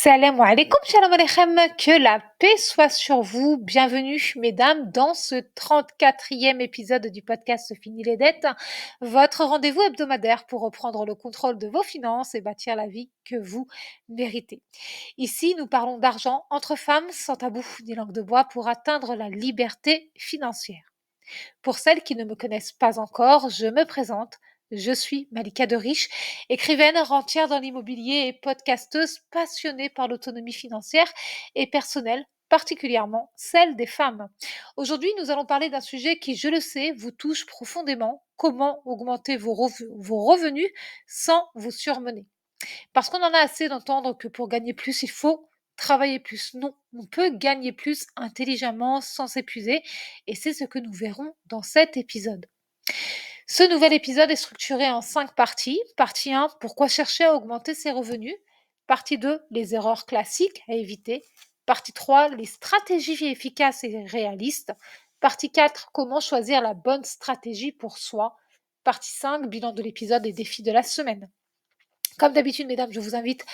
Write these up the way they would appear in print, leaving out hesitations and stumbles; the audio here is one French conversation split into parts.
Salam alaikum, shalom aleichem, que la paix soit sur vous. Bienvenue, mesdames, dans ce 34e épisode du podcast Fini les dettes, votre rendez-vous hebdomadaire pour reprendre le contrôle de vos finances et bâtir la vie que vous méritez. Ici, nous parlons d'argent entre femmes, sans tabou ni langue de bois, pour atteindre la liberté financière. Pour celles qui ne me connaissent pas encore, je me présente. Je suis Malika de Riche, écrivaine rentière dans l'immobilier et podcasteuse passionnée par l'autonomie financière et personnelle, particulièrement celle des femmes. Aujourd'hui, nous allons parler d'un sujet qui, je le sais, vous touche profondément. Comment augmenter vos revenus sans vous surmener? Parce qu'on en a assez d'entendre que pour gagner plus, il faut travailler plus. Non, on peut gagner plus intelligemment sans s'épuiser et c'est ce que nous verrons dans cet épisode. Ce nouvel épisode est structuré en 5 parties. Partie 1, pourquoi chercher à augmenter ses revenus? Partie 2, les erreurs classiques à éviter. Partie 3, les stratégies efficaces et réalistes. Partie 4, comment choisir la bonne stratégie pour soi. Partie 5, bilan de l'épisode et défis de la semaine. Comme d'habitude, mesdames, je vous invite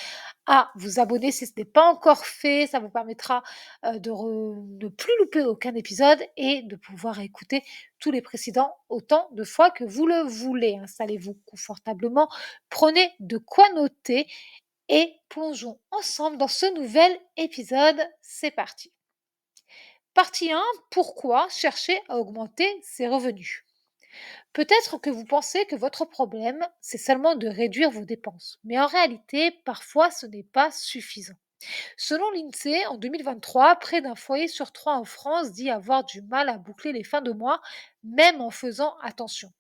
à vous abonner si ce n'est pas encore fait. Ça vous permettra de ne plus louper aucun épisode et de pouvoir écouter tous les précédents autant de fois que vous le voulez. Installez-vous confortablement, prenez de quoi noter et plongeons ensemble dans ce nouvel épisode. C'est parti. Partie 1, pourquoi chercher à augmenter ses revenus? Peut-être que vous pensez que votre problème, c'est seulement de réduire vos dépenses, mais en réalité, parfois, ce n'est pas suffisant. Selon l'INSEE, en 2023, près d'un foyer sur trois en France dit avoir du mal à boucler les fins de mois, même en faisant attention.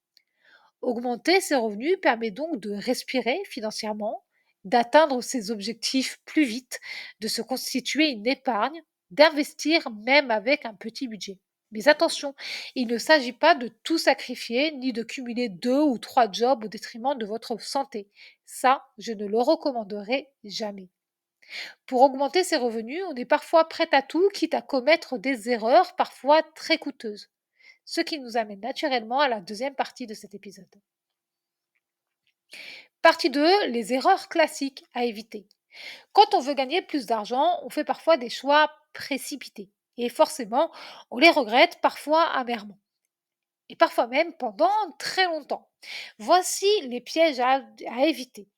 Augmenter ses revenus permet donc de respirer financièrement, d'atteindre ses objectifs plus vite, de se constituer une épargne, d'investir même avec un petit budget. Mais attention, il ne s'agit pas de tout sacrifier ni de cumuler 2 ou 3 jobs au détriment de votre santé. Ça, je ne le recommanderais jamais. Pour augmenter ses revenus, on est parfois prêt à tout, quitte à commettre des erreurs parfois très coûteuses. Ce qui nous amène naturellement à la deuxième partie de cet épisode. Partie 2, les erreurs classiques à éviter. Quand on veut gagner plus d'argent, on fait parfois des choix précipités. Et forcément, on les regrette parfois amèrement. Et parfois même pendant très longtemps. Voici les pièges à éviter.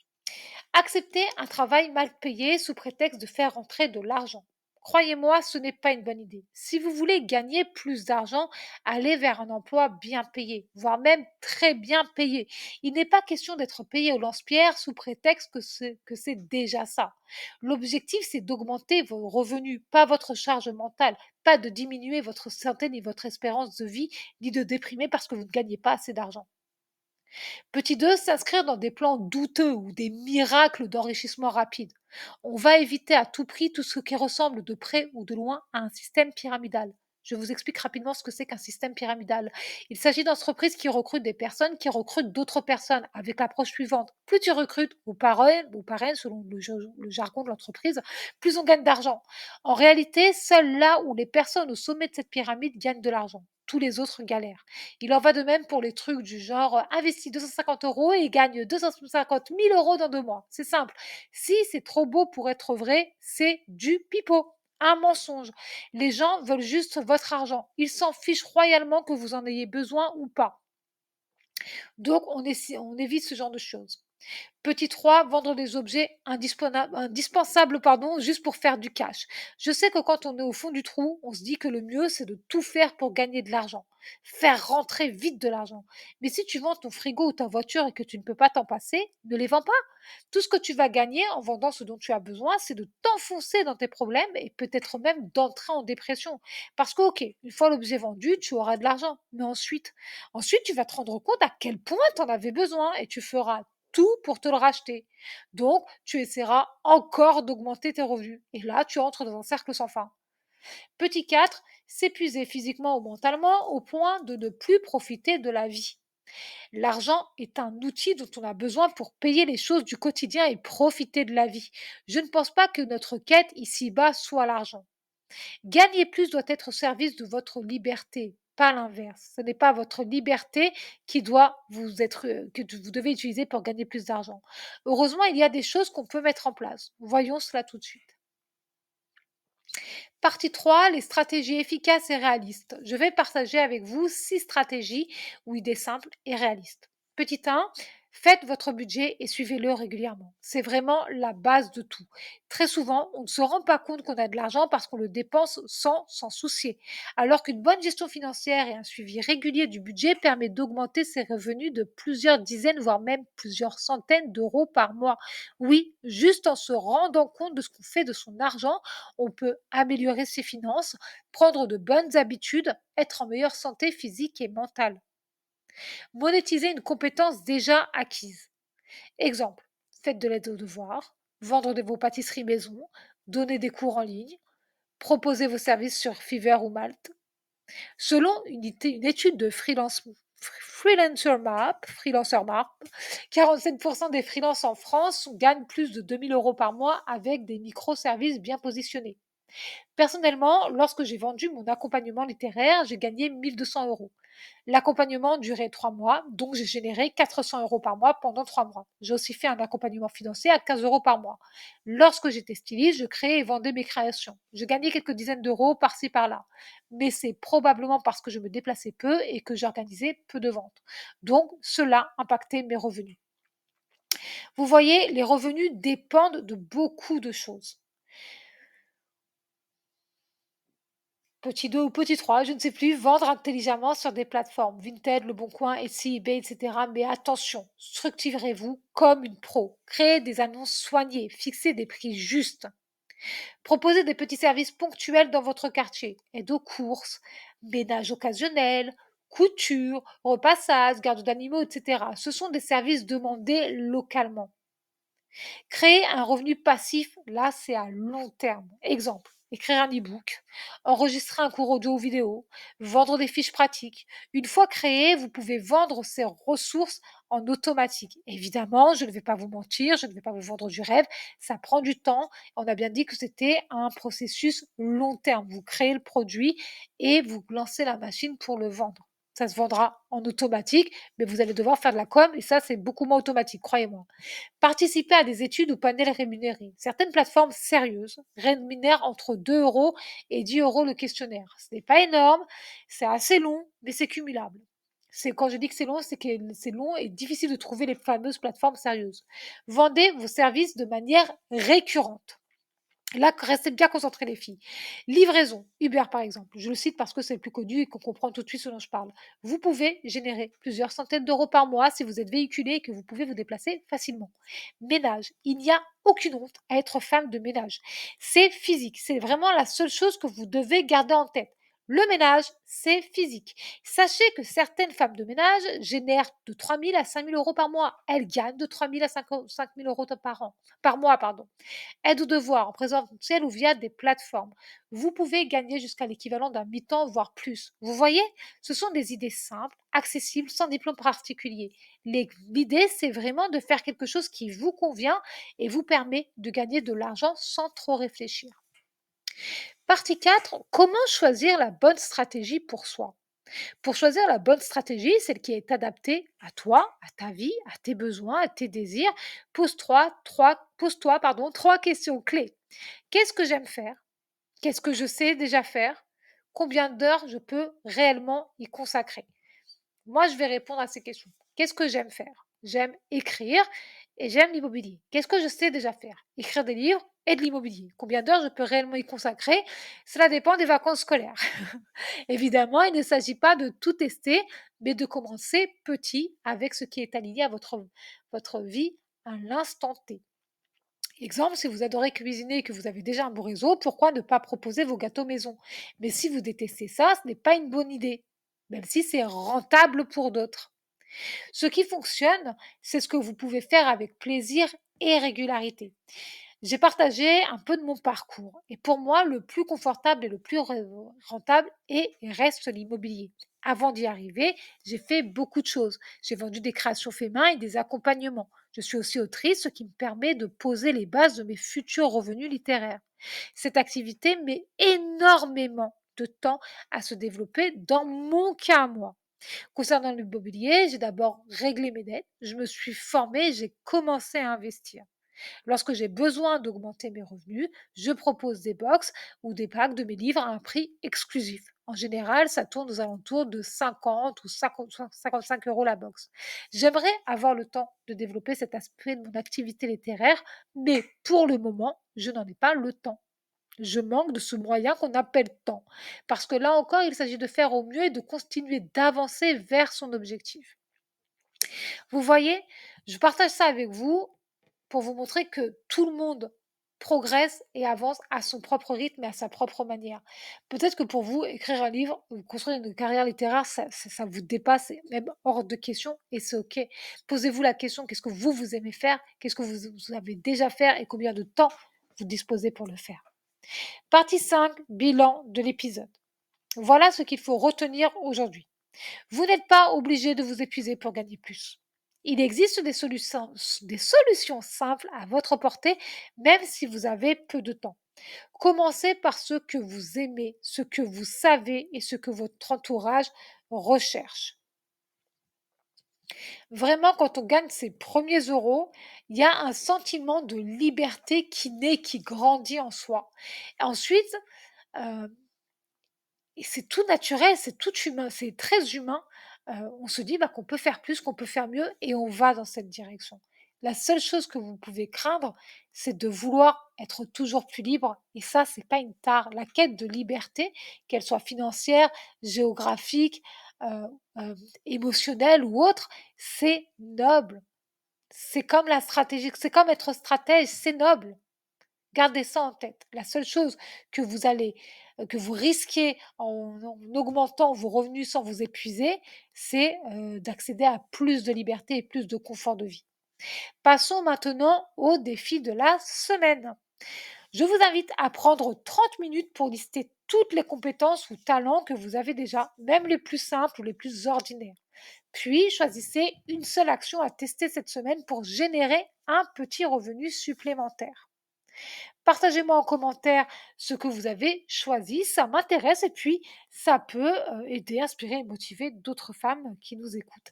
Accepter un travail mal payé sous prétexte de faire rentrer de l'argent. Croyez-moi, ce n'est pas une bonne idée. Si vous voulez gagner plus d'argent, allez vers un emploi bien payé, voire même très bien payé. Il n'est pas question d'être payé au lance-pierre sous prétexte que c'est déjà ça. L'objectif, c'est d'augmenter vos revenus, pas votre charge mentale, pas de diminuer votre santé ni votre espérance de vie, ni de déprimer parce que vous ne gagnez pas assez d'argent. Petit 2, s'inscrire dans des plans douteux ou des miracles d'enrichissement rapide. On va éviter à tout prix tout ce qui ressemble de près ou de loin à un système pyramidal. Je vous explique rapidement ce que c'est qu'un système pyramidal. Il s'agit d'entreprises qui recrutent des personnes qui recrutent d'autres personnes avec l'approche suivante. Plus tu recrutes ou parraines selon le jargon de l'entreprise, plus on gagne d'argent. En réalité, seul là où les personnes au sommet de cette pyramide gagnent de l'argent. Tous les autres galèrent. Il en va de même pour les trucs du genre investis 250 euros et gagne 250 000 euros dans 2 mois. C'est simple. Si c'est trop beau pour être vrai, c'est du pipeau. Un mensonge. Les gens veulent juste votre argent. Ils s'en fichent royalement que vous en ayez besoin ou pas. Donc, on évite ce genre de choses. Petit 3, vendre des objets indispensables juste pour faire du cash. Je sais que quand on est au fond du trou, on se dit que le mieux, c'est de tout faire pour gagner de l'argent. Faire rentrer vite de l'argent. Mais si tu vends ton frigo ou ta voiture et que tu ne peux pas t'en passer, ne les vends pas. Tout ce que tu vas gagner en vendant ce dont tu as besoin, c'est de t'enfoncer dans tes problèmes et peut-être même d'entrer en dépression. Parce que, ok, une fois l'objet vendu, tu auras de l'argent. Mais ensuite, tu vas te rendre compte à quel point tu en avais besoin et tu feras tout pour te le racheter. Donc, tu essaieras encore d'augmenter tes revenus. Et là, tu entres dans un cercle sans fin. Petit 4, s'épuiser physiquement ou mentalement au point de ne plus profiter de la vie. L'argent est un outil dont on a besoin pour payer les choses du quotidien et profiter de la vie. Je ne pense pas que notre quête ici-bas soit l'argent. Gagner plus doit être au service de votre liberté, pas l'inverse. Ce n'est pas votre liberté qui doit que vous devez utiliser pour gagner plus d'argent. Heureusement, il y a des choses qu'on peut mettre en place. Voyons cela tout de suite. Partie 3, les stratégies efficaces et réalistes. Je vais partager avec vous 6 stratégies ou idées simples et réalistes. Petit 1, faites votre budget et suivez-le régulièrement. C'est vraiment la base de tout. Très souvent, on ne se rend pas compte qu'on a de l'argent parce qu'on le dépense sans s'en soucier. Alors qu'une bonne gestion financière et un suivi régulier du budget permet d'augmenter ses revenus de plusieurs dizaines, voire même plusieurs centaines d'euros par mois. Oui, juste en se rendant compte de ce qu'on fait de son argent, on peut améliorer ses finances, prendre de bonnes habitudes, être en meilleure santé physique et mentale. Monétiser une compétence déjà acquise. Exemple, faites de l'aide aux devoirs, vendre vos pâtisseries maison, donner des cours en ligne, proposer vos services sur Fiverr ou Malte. Selon une étude de Freelancer Map, 47% des freelances en France gagnent plus de 2 000 € par mois avec des microservices bien positionnés. Personnellement, lorsque j'ai vendu mon accompagnement littéraire, j'ai gagné 1 200 €. L'accompagnement durait 3 mois, donc j'ai généré 400 € par mois pendant 3 mois. J'ai aussi fait un accompagnement financier à 15 € par mois. Lorsque j'étais styliste, je créais et vendais mes créations. Je gagnais quelques dizaines d'euros par-ci par-là. Mais c'est probablement parce que je me déplaçais peu et que j'organisais peu de ventes. Donc cela impactait mes revenus. Vous voyez, les revenus dépendent de beaucoup de choses. Petit 2 ou petit 3, je ne sais plus, vendre intelligemment sur des plateformes, Vinted, Le Bon Coin, Etsy, eBay, etc. Mais attention, structurez-vous comme une pro. Créez des annonces soignées, fixez des prix justes. Proposez des petits services ponctuels dans votre quartier, aide aux courses, ménage occasionnel, couture, repassage, garde d'animaux, etc. Ce sont des services demandés localement. Créer un revenu passif, là, c'est à long terme. Exemple, écrire un e-book, enregistrer un cours audio ou vidéo, vendre des fiches pratiques. Une fois créé, vous pouvez vendre ces ressources en automatique. Évidemment, je ne vais pas vous mentir, je ne vais pas vous vendre du rêve, ça prend du temps. On a bien dit que c'était un processus long terme. Vous créez le produit et vous lancez la machine pour le vendre. Ça se vendra en automatique, mais vous allez devoir faire de la com et ça, c'est beaucoup moins automatique, croyez-moi. Participer à des études ou panels rémunérés. Certaines plateformes sérieuses rémunèrent entre 2 € et 10 € le questionnaire. Ce n'est pas énorme, c'est assez long, mais c'est cumulable. Quand je dis que c'est long, c'est que c'est long et difficile de trouver les fameuses plateformes sérieuses. Vendez vos services de manière récurrente. Là, restez bien concentrés les filles. Livraison, Uber par exemple, je le cite parce que c'est le plus connu et qu'on comprend tout de suite ce dont je parle. Vous pouvez générer plusieurs centaines d'euros par mois si vous êtes véhiculé et que vous pouvez vous déplacer facilement. Ménage, il n'y a aucune honte à être femme de ménage. C'est physique, c'est vraiment la seule chose que vous devez garder en tête. Le ménage, c'est physique. Sachez que certaines femmes de ménage génèrent de 3 000 à 5 000 € par mois. Elles gagnent de 3 000 à 5 000 € par mois. Pardon. Aide aux devoirs en présentiel ou via des plateformes. Vous pouvez gagner jusqu'à l'équivalent d'un mi-temps, voire plus. Vous voyez, ce sont des idées simples, accessibles, sans diplôme particulier. L'idée, c'est vraiment de faire quelque chose qui vous convient et vous permet de gagner de l'argent sans trop réfléchir. Partie 4, comment choisir la bonne stratégie pour soi? Pour choisir la bonne stratégie, celle qui est adaptée à toi, à ta vie, à tes besoins, à tes désirs, pose-toi, trois questions clés. Qu'est-ce que j'aime faire? Qu'est-ce que je sais déjà faire? Combien d'heures je peux réellement y consacrer? Moi, je vais répondre à ces questions. Qu'est-ce que j'aime faire? J'aime écrire et j'aime l'immobilier. Qu'est-ce que je sais déjà faire? Écrire des livres et de l'immobilier. Combien d'heures je peux réellement y consacrer? Cela dépend des vacances scolaires. Évidemment, il ne s'agit pas de tout tester, mais de commencer petit avec ce qui est aligné à votre vie à l'instant T. Exemple, si vous adorez cuisiner et que vous avez déjà un bon réseau, pourquoi ne pas proposer vos gâteaux maison? Mais si vous détestez ça, ce n'est pas une bonne idée, même si c'est rentable pour d'autres. Ce qui fonctionne, c'est ce que vous pouvez faire avec plaisir et régularité. J'ai partagé un peu de mon parcours et pour moi, le plus confortable et le plus rentable est et reste l'immobilier. Avant d'y arriver, j'ai fait beaucoup de choses. J'ai vendu des créations faits main et des accompagnements. Je suis aussi autrice, ce qui me permet de poser les bases de mes futurs revenus littéraires. Cette activité met énormément de temps à se développer dans mon cas à moi. Concernant l'immobilier, j'ai d'abord réglé mes dettes, je me suis formée, j'ai commencé à investir. Lorsque j'ai besoin d'augmenter mes revenus, je propose des box ou des packs de mes livres à un prix exclusif. En général, ça tourne aux alentours de 50 ou 55 euros la box. J'aimerais avoir le temps de développer cet aspect de mon activité littéraire, mais pour le moment, je n'en ai pas le temps. Je manque de ce moyen qu'on appelle temps. Parce que là encore, il s'agit de faire au mieux et de continuer d'avancer vers son objectif. Vous voyez, je partage ça avec vous pour vous montrer que tout le monde progresse et avance à son propre rythme et à sa propre manière. Peut-être que pour vous, écrire un livre ou construire une carrière littéraire, ça vous dépasse, c'est même hors de question et c'est OK. Posez-vous la question, qu'est-ce que vous aimez faire? Qu'est-ce que vous avez déjà fait et combien de temps vous disposez pour le faire? Partie 5, bilan de l'épisode. Voilà ce qu'il faut retenir aujourd'hui. Vous n'êtes pas obligé de vous épuiser pour gagner plus. Il existe des solutions simples à votre portée, même si vous avez peu de temps. Commencez par ce que vous aimez, ce que vous savez et ce que votre entourage recherche. Vraiment, quand on gagne ses premiers euros, il y a un sentiment de liberté qui naît, qui grandit en soi. Ensuite, euh, et c'est tout naturel, c'est tout humain, c'est très humain. On se dit, bah, qu'on peut faire plus, qu'on peut faire mieux et on va dans cette direction. La seule chose que vous pouvez craindre, c'est de vouloir être toujours plus libre et ça, c'est pas une tare. La quête de liberté, qu'elle soit financière, géographique, heu, émotionnelle ou autre, c'est noble. C'est comme la stratégie, c'est comme être stratège, c'est noble. Gardez ça en tête. La seule chose que que vous risquez en augmentant vos revenus sans vous épuiser, c'est, d'accéder à plus de liberté et plus de confort de vie. Passons maintenant au défi de la semaine. Je vous invite à prendre 30 minutes pour lister toutes les compétences ou talents que vous avez déjà, même les plus simples ou les plus ordinaires. Puis, choisissez une seule action à tester cette semaine pour générer un petit revenu supplémentaire. Partagez-moi en commentaire ce que vous avez choisi, ça m'intéresse et puis ça peut aider, inspirer et motiver d'autres femmes qui nous écoutent.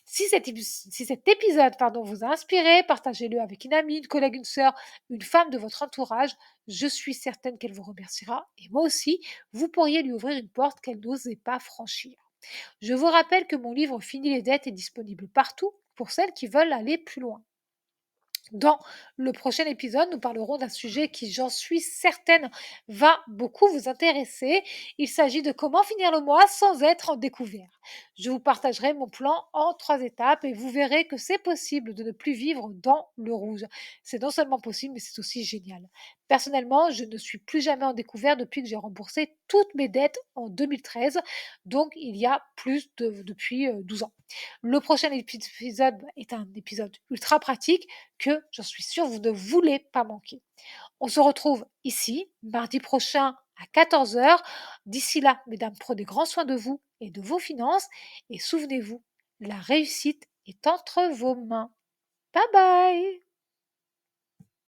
Si cet épisode vous a inspiré, partagez-le avec une amie, une collègue, une sœur, une femme de votre entourage. Je suis certaine qu'elle vous remerciera et moi aussi, vous pourriez lui ouvrir une porte qu'elle n'osait pas franchir. Je vous rappelle que mon livre Fini les dettes est disponible partout pour celles qui veulent aller plus loin. Dans le prochain épisode, nous parlerons d'un sujet qui, j'en suis certaine, va beaucoup vous intéresser. Il s'agit de comment finir le mois sans être en découvert. Je vous partagerai mon plan en 3 étapes et vous verrez que c'est possible de ne plus vivre dans le rouge. C'est non seulement possible, mais c'est aussi génial. Personnellement, je ne suis plus jamais en découvert depuis que j'ai remboursé toutes mes dettes en 2013, donc il y a depuis 12 ans. Le prochain épisode est un épisode ultra pratique que j'en suis sûre vous ne voulez pas manquer. On se retrouve ici mardi prochain à 14 heures. D'ici là, mesdames, prenez grand soin de vous et de vos finances et souvenez-vous, la réussite est entre vos mains. Bye bye.